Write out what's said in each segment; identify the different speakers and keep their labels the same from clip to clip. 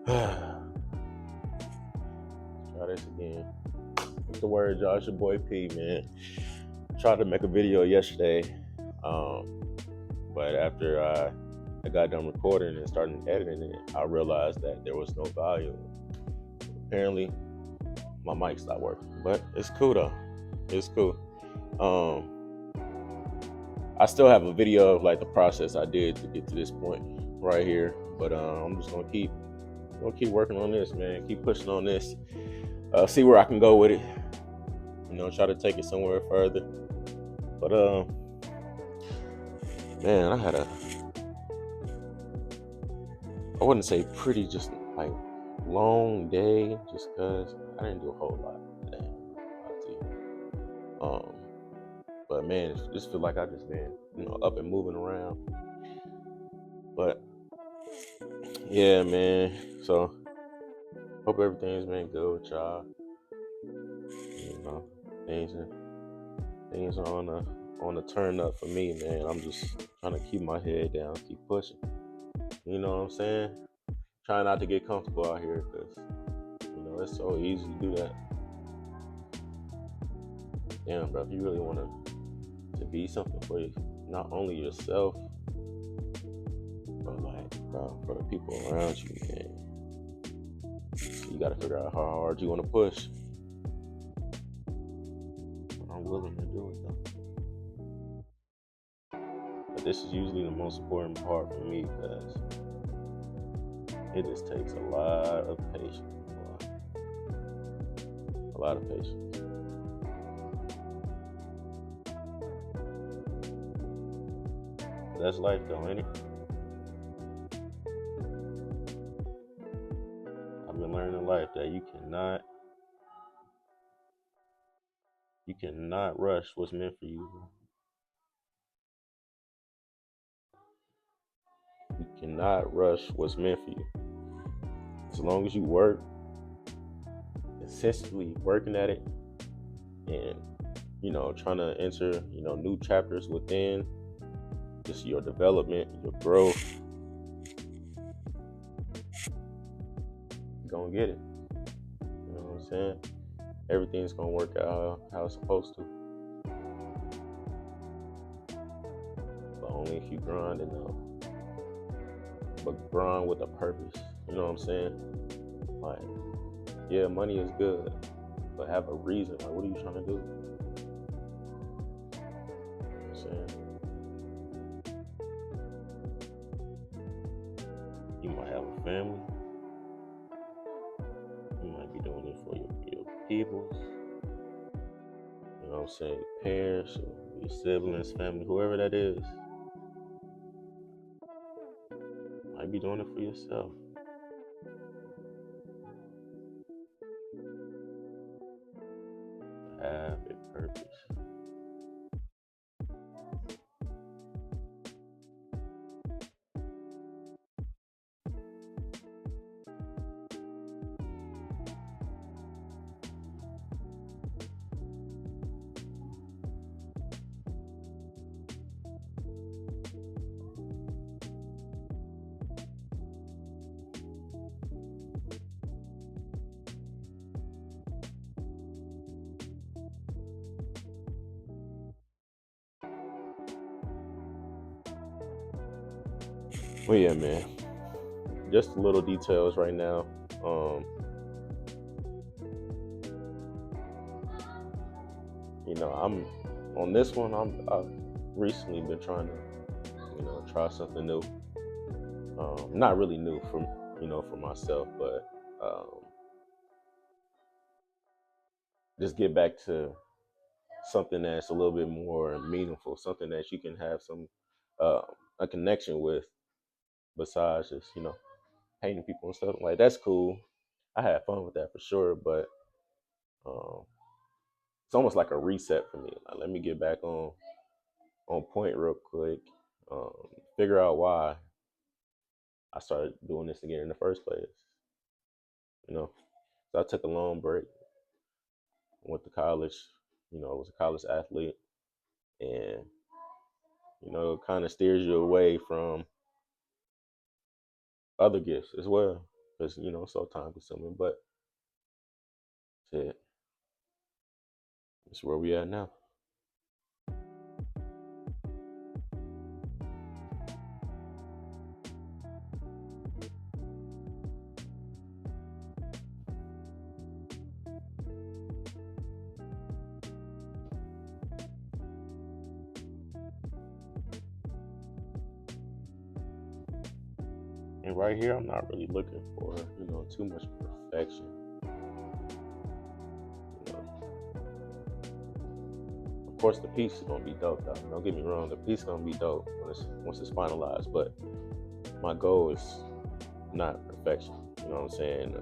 Speaker 1: Try this again. What's the word, Josh? Your boy P, man. Tried to make a video yesterday, but after I got done recording and started editing it, I realized that there was no volume. Apparently, my mic stopped working, but it's cool though. It's cool. Um, I still have a video of like the process I did to get to this point right here, but I'm just gonna keep working on this, man. Keep pushing on this. See where I can go with it. Try to take it somewhere further. But man, I wouldn't say pretty, just like long day, just cause I didn't do a whole lot today. Um, but man, it just feel like I just been, up and moving around. But yeah, man. So hope everything's been good with y'all. You know, things are on the turn up for me, man. I'm just trying to keep my head down, keep pushing. You know what I'm saying? Trying not to get comfortable out here, because it's so easy to do that. Damn, bro, if you really want to be something for you, not only yourself, but like, bro, for the people around you, man, you got to figure out how hard you want to push. I'm willing to do it though. But this is usually the most important part for me, because it just takes a lot of patience. A lot of patience. That's life though, ain't it? I've been learning in life that you cannot rush what's meant for you. You cannot rush what's meant for you. As long as you work, consistently working at it, and trying to enter new chapters within just your development, your growth, you're gonna get it. You know what I'm saying? Everything's gonna work out how it's supposed to, but only if you grind enough. But grind with a purpose. You know what I'm saying? Like, yeah, money is good, but have a reason. Like, what are you trying to do? You know what I'm saying? You might have a family. You might be doing it for your peoples. You know what I'm saying? Your parents, or your siblings, family, whoever that is. You might be doing it for yourself. Have a purpose. Well, yeah, man. Just little details right now. I'm on this one. I've recently been trying to, try something new. Not really new for myself, but just get back to something that's a little bit more meaningful, something that you can have uh, a connection with, besides just painting people and stuff. Like, that's cool. I had fun with that for sure, but um, it's almost like a reset for me. Like, let me get back on point real quick. Um, Figure out why I started doing this again in the first place. So I took a long break, went to college. I was a college athlete, and it kind of steers you away from other gifts as well. because it's so time consuming. But shit, it's where we at now. And right here, I'm not really looking for too much perfection. You know, of course, the piece is gonna be dope, though. Don't get me wrong, the piece is gonna be dope once it's finalized. But my goal is not perfection. You know what I'm saying?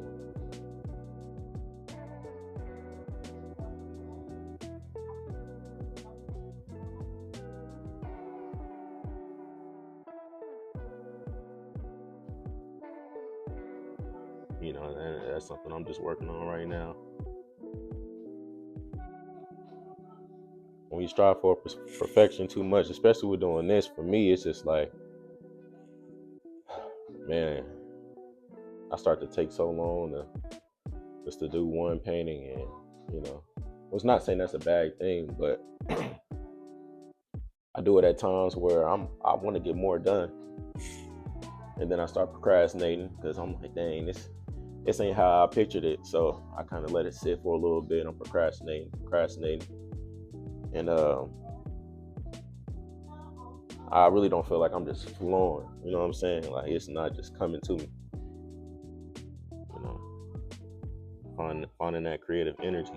Speaker 1: And that's something I'm just working on right now. When you strive for perfection too much, especially with doing this, for me, it's just like, man, I start to take so long just to do one painting, and I was not saying that's a bad thing, but I do it at times where I want to get more done, and then I start procrastinating because I'm like, dang, this ain't how I pictured it. So I kind of let it sit for a little bit. I'm procrastinating, and I really don't feel like I'm just flowing. You know what I'm saying? Like, it's not just coming to me. Finding that creative energy.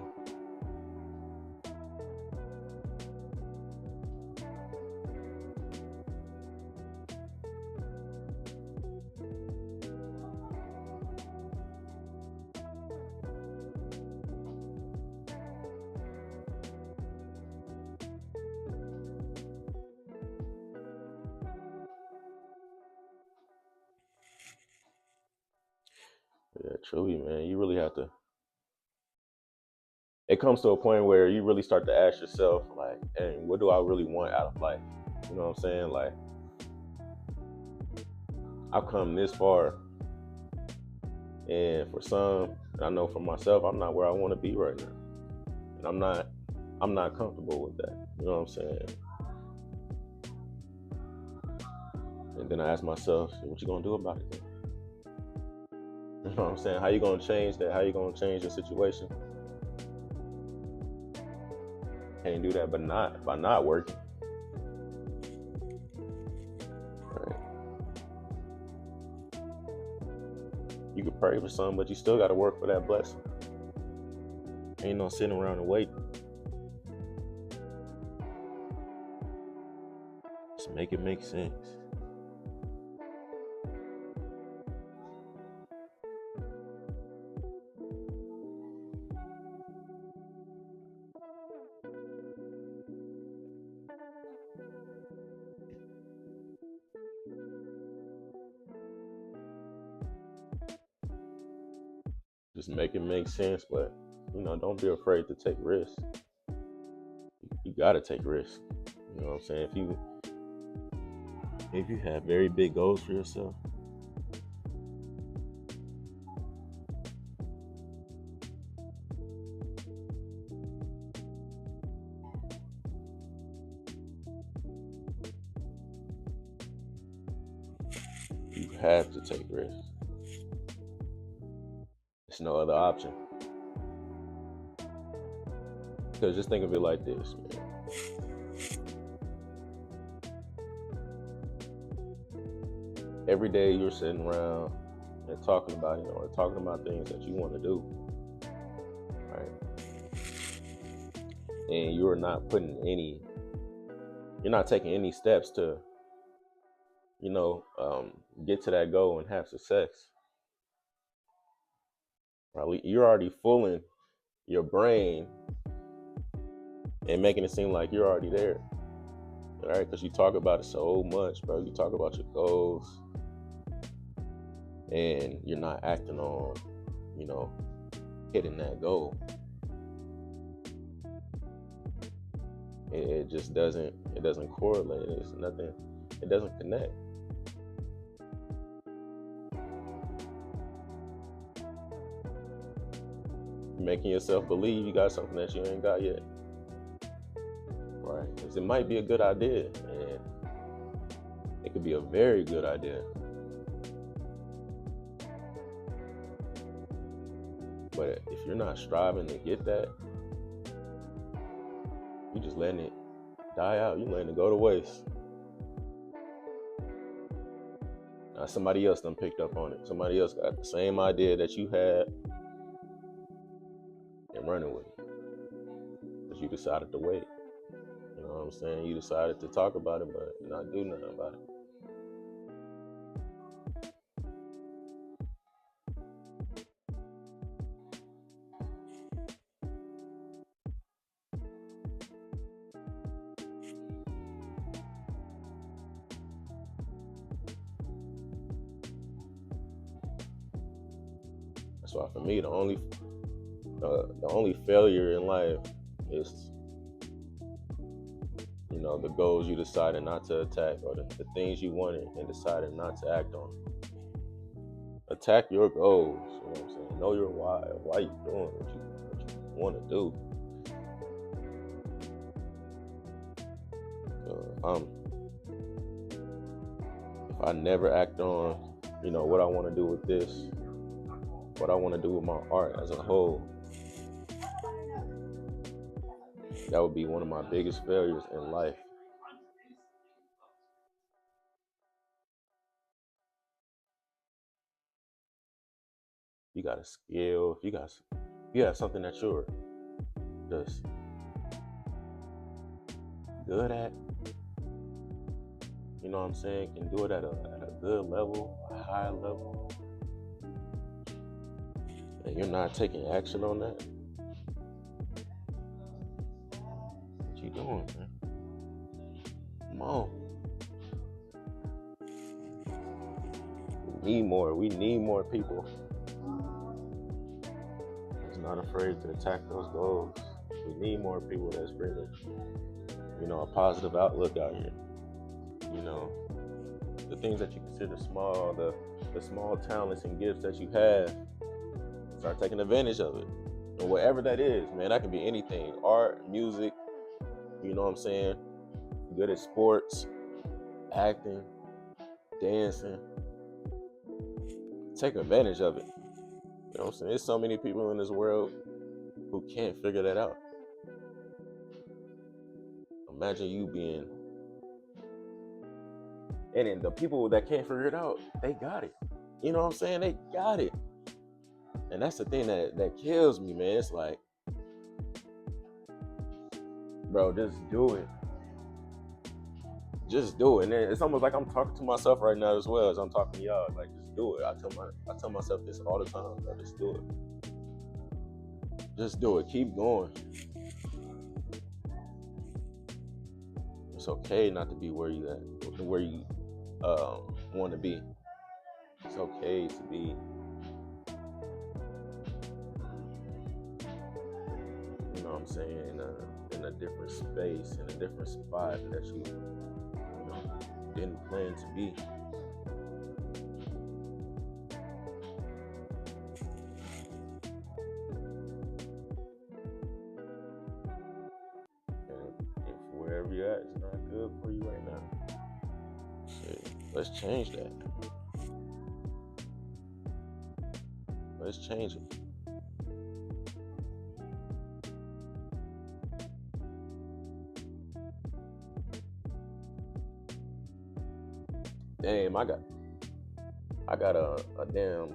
Speaker 1: Yeah, truly, man. You really have to. It comes to a point where you really start to ask yourself, like, hey, what do I really want out of life? You know what I'm saying? Like, I've come this far, and for some, I know for myself, I'm not where I want to be right now, and I'm not comfortable with that. You know what I'm saying? And then I ask myself, what you gonna do about it then? You know what I'm saying? How you gonna change that? How you gonna change your situation? Can't do that, but not by not working. Right? You could pray for something, but you still got to work for that blessing. Ain't no sitting around and waiting. Just make it make sense. Just make it make sense, but don't be afraid to take risks. You gotta take risks. You know what I'm saying? If you have very big goals for yourself, you have to take risks. There's no other option. Because just think of it like this, man. Every day you're sitting around and talking about, or talking about things that you want to do, right? And you're not taking any steps to, get to that goal and have success. Right? You're already fooling your brain and making it seem like you're already there. All right, because you talk about it so much, bro. You talk about your goals, and you're not acting on, hitting that goal. It just doesn't correlate. It's nothing. It doesn't connect. You're making yourself believe you got something that you ain't got yet. Right? Because it might be a good idea, and it could be a very good idea. But if you're not striving to get that, you're just letting it die out. You're letting it go to waste. Now somebody else done picked up on it. Somebody else got the same idea that you had and running with it. Because you decided to wait. You know what I'm saying? You decided to talk about it, but not do nothing about it. That's why for me, the only failure in life is, the goals you decided not to attack, or the things you wanted and decided not to act on. Attack your goals. You know what I'm saying? Know your why. Why you doing what you want to do. If I never act on, what I want to do with this, what I want to do with my art as a whole, that would be one of my biggest failures in life. You got a skill, if you have something that you're just good at, you know what I'm saying, can do it at a good level, a high level, and you're not taking action on that, what you doing, man? Come on. We need more people that's not afraid to attack those goals. We need more people that's bringing, a positive outlook out here. The things that you consider small, the small talents and gifts that you have, start taking advantage of it. And whatever that is, man, that can be anything. Art, music, you know what I'm saying? Good at sports, acting, dancing. Take advantage of it. You know what I'm saying? There's so many people in this world who can't figure that out. Imagine you being, and then the people that can't figure it out, they got it. You know what I'm saying? They got it. And that's the thing that kills me, man. It's like, bro, just do it. Just do it. And it's almost like I'm talking to myself right now as well as I'm talking to y'all. Like, just do it. I tell myself this all the time, bro. Just do it. Just do it. Keep going. It's okay not to be where you want to be. It's okay to be, you know what I'm saying, in a different space, in a different spot that you didn't plan to be. And if wherever you're at is not good for you right now, shit, let's change that. Let's change it. Damn, I got a damn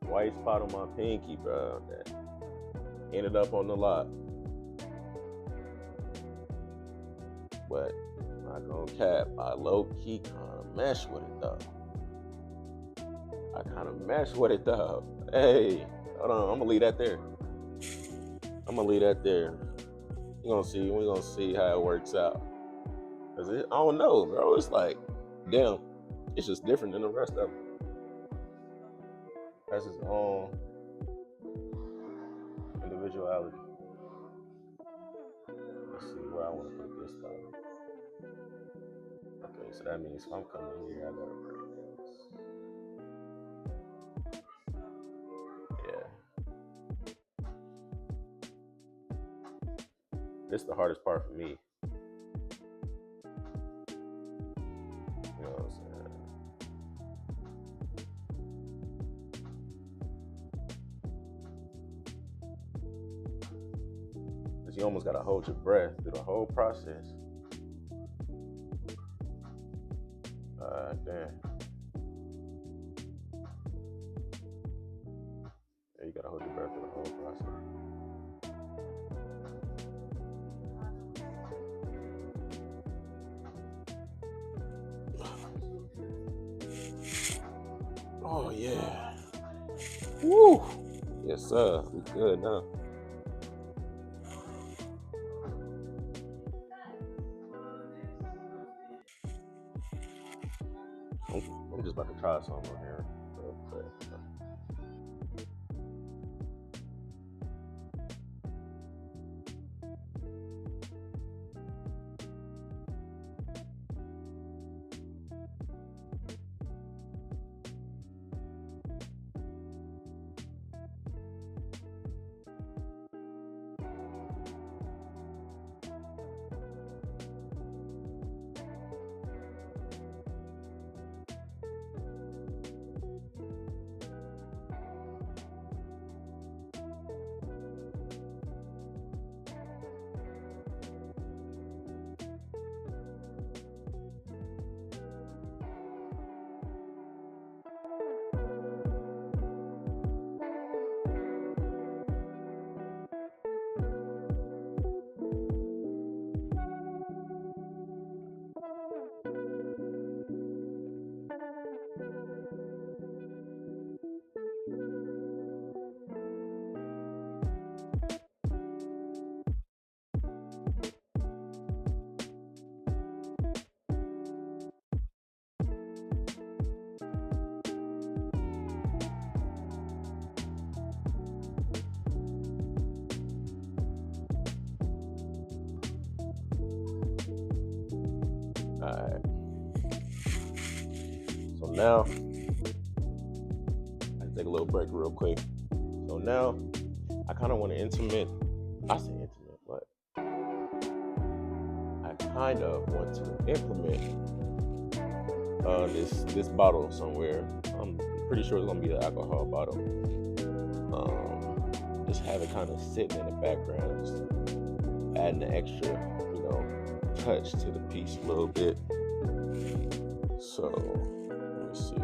Speaker 1: white spot on my pinky, bro, that ended up on the lot. But I'm not gonna cap, I low-key kind of mesh with it though. Hey, hold on, I'm gonna leave that there. We're gonna see how it works out. Cause I don't know, bro. It's like, damn, it's just different than the rest of them. Has its own individuality. Let's see where I want to put this spot. Okay, so that means if I'm coming here, I gotta break this. Yeah. it's the hardest part for me. You know what I'm saying? Because you almost gotta hold your breath through the whole process. Damn. Yeah, you gotta hold your breath through the whole process. Oh yeah. Woo. Yes, sir. We good now. I'm just about to try something on here. Alright. So now, I can take a little break real quick. So now, I kind of want to intimate. I say intimate, but I kind of want to implement this bottle somewhere. I'm pretty sure it's gonna be an alcohol bottle. Just have it kind of sitting in the background, just adding the extra, touch to the piece a little bit. So let me see.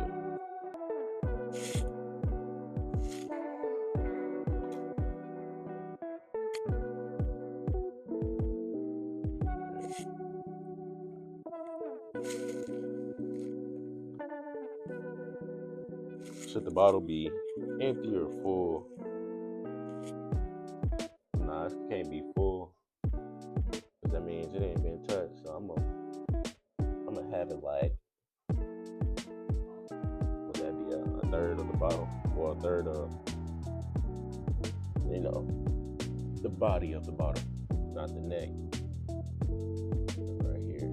Speaker 1: Should the bottle be empty or full? Nah, it can't be full, because that means it ain't been touched. So I'm gonna have it like, would that be a third of the bottle, or a third of, the body of the bottle, not the neck. Right here.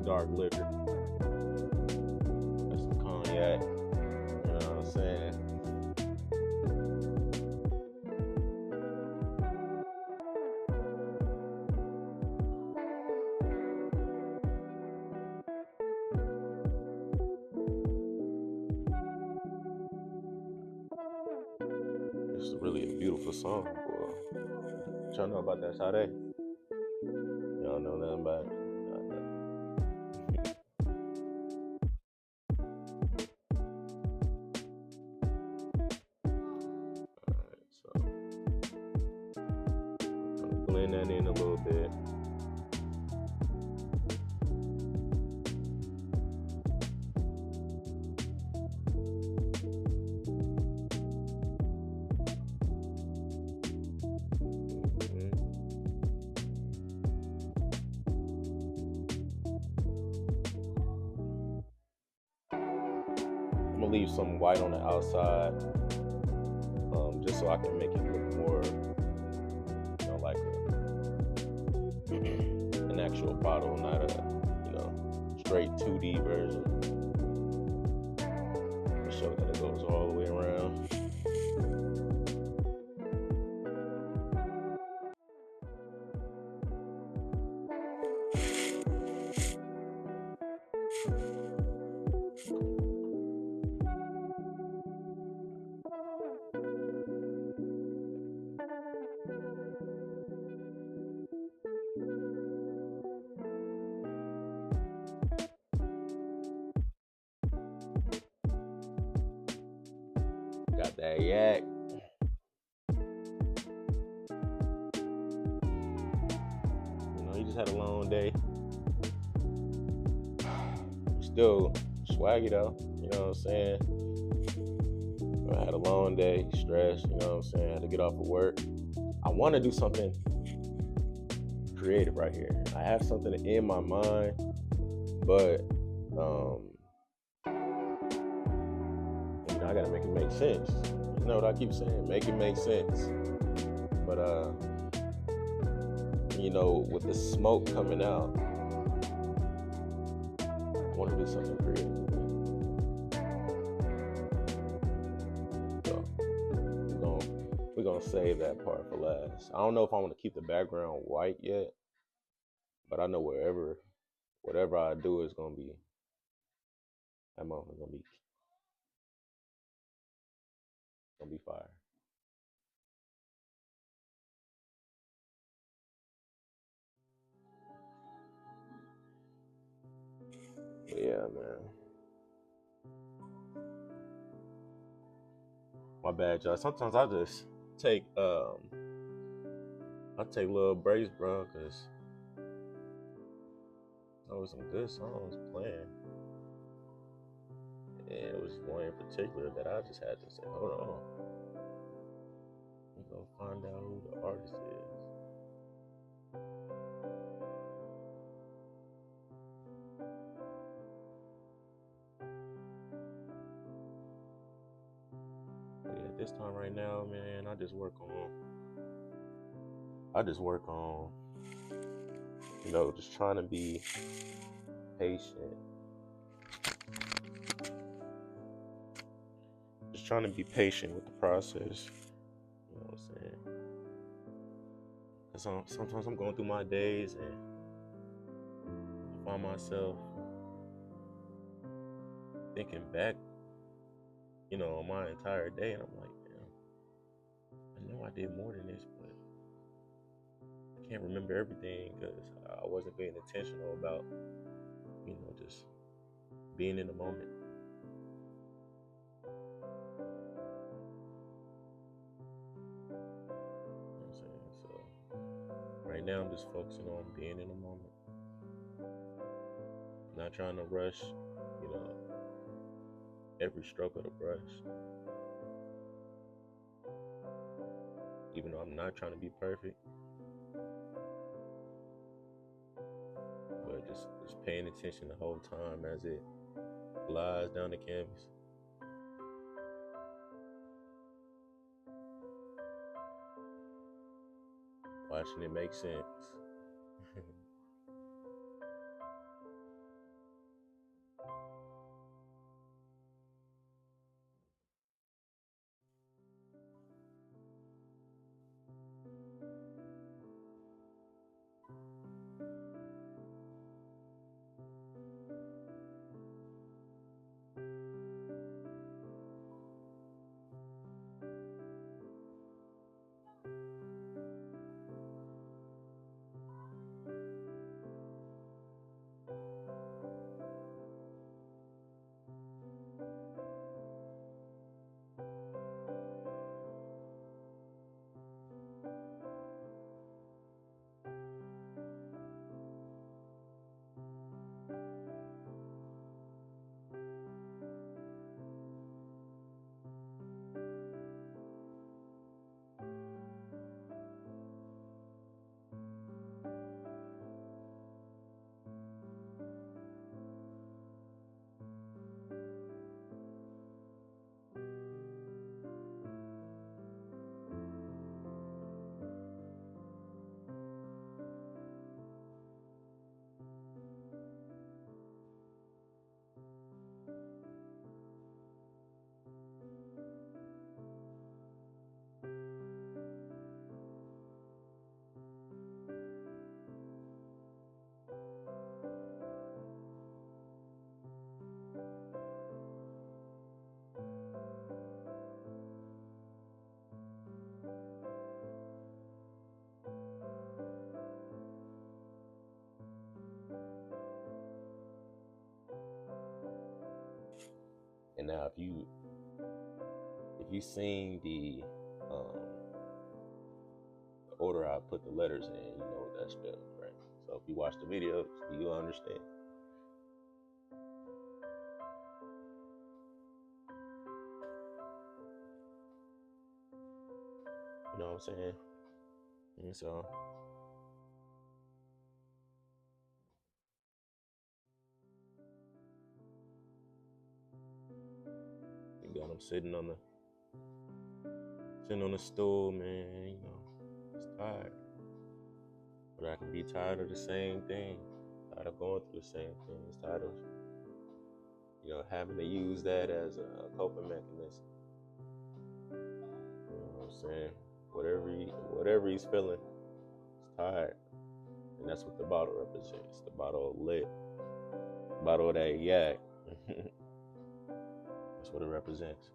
Speaker 1: Dark liquor. That's some cognac. You know what I'm saying? It's really a beautiful song, boy. Y'all know about that Sade? Y'all know nothing about it? Blend that in a little bit. leave some white on the outside, just so I can make it look more, like an actual bottle, not a, straight 2D version. To show that it goes all the way around. Got that yak. You just had a long day. Still swaggy though, you know what I'm saying? I had a long day, stressed, you know what I'm saying? I had to get off of work. I want to do something creative right here. I have something in my mind, but I gotta make it make sense. You know what I keep saying? Make it make sense. But with the smoke coming out, I want to do something creative. So we're gonna save that part for last. I don't know if I want to keep the background white yet, but I know whatever I do is gonna be, that motherfucker's gonna be fire. But yeah, man. My bad, y'all. Sometimes I just take little breaks, bro, cause there was some good songs playing. And it was one in particular that I just had to say, hold on. Let me go find out who the artist is. But yeah, this time right now, man, I just work on, just trying to be patient. Just trying to be patient with the process. You know what I'm saying? Because sometimes I'm going through my days and I find myself thinking back, on my entire day, and I'm like, damn, I know I did more than this, but I can't remember everything because I wasn't being intentional about, just being in the moment. You know what I'm saying? So right now I'm just focusing on being in the moment. Not trying to rush, every stroke of the brush. Even though I'm not trying to be perfect. But just paying attention the whole time as it glides down the canvas. Watching it make sense. And now if you seen the order I put the letters in, you know what that spells, right? So if you watch the videos, you'll understand. You know what I'm saying? And so you got them sitting on the stool, man. You know, it's tired. But I can be tired of the same thing. Tired of going through the same things. Tired of, you know, having to use that as a coping mechanism. You know what I'm saying? Whatever he's feeling, he's tired. And that's what the bottle represents. The bottle of lit. Bottle of that yak. That's what it represents.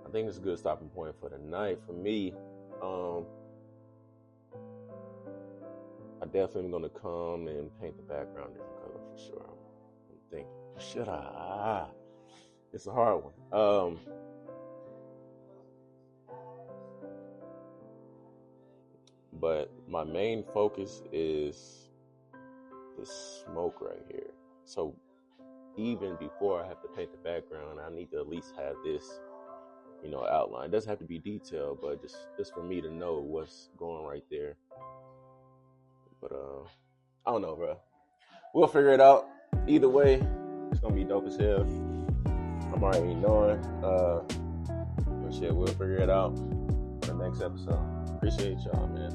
Speaker 1: I think it's a good stopping point for the night. For me, I definitely am gonna come and paint the background different color for sure. I'm thinking, should I? It's a hard one. But my main focus is this smoke right here. So even before I have to paint the background, I need to at least have this, you know, outline. It doesn't have to be detailed, but just for me to know what's going right there. But I don't know, bro. We'll figure it out. Either way, it's gonna be dope as hell. I'm already knowing. But shit, we'll figure it out for the next episode. Appreciate y'all, man.